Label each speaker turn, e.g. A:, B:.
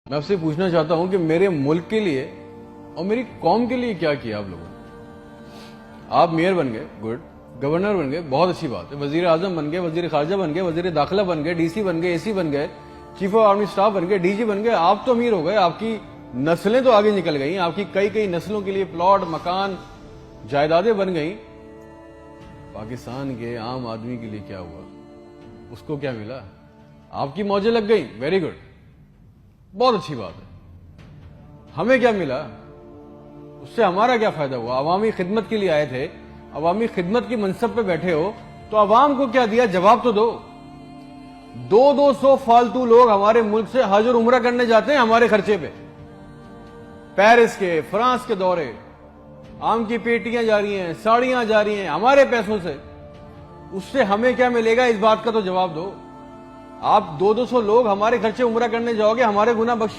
A: میں آپ سے پوچھنا چاہتا ہوں کہ میرے ملک کے لیے اور میری قوم کے لیے کیا کیا آپ لوگوں نے؟ آپ میئر بن گئے، گڈ، گورنر بن گئے، بہت اچھی بات ہے، وزیر اعظم بن گئے، وزیر خارجہ بن گئے، وزیر داخلہ بن گئے، ڈی سی بن گئے، اے سی بن گئے، چیف آف آرمی اسٹاف بن گئے، ڈی جی بن گئے، آپ تو امیر ہو گئے، آپ کی نسلیں تو آگے نکل گئیں، آپ کی کئی نسلوں کے لیے پلاٹ، مکان، جائیدادیں بن گئیں۔ پاکستان کے عام آدمی کے لیے کیا ہوا؟ اس کو کیا ملا؟ آپ کی موجیں لگ گئیں، ویری گڈ، بہت اچھی بات ہے۔ ہمیں کیا ملا؟ اس سے ہمارا کیا فائدہ ہوا؟ عوامی خدمت کے لیے آئے تھے، عوامی خدمت کی منصب پہ بیٹھے ہو تو عوام کو کیا دیا؟ جواب تو دو۔ 200 فالتو لوگ ہمارے ملک سے حج اور عمرہ کرنے جاتے ہیں ہمارے خرچے پہ، پیرس کے، فرانس کے دورے، آم کی پیٹیاں جا رہی ہیں، ساڑیاں جا رہی ہیں ہمارے پیسوں سے۔ اس سے ہمیں کیا ملے گا؟ اس بات کا تو جواب دو۔ آپ 200 لوگ ہمارے خرچے عمرہ کرنے جاؤ گے، ہمارے گناہ بخش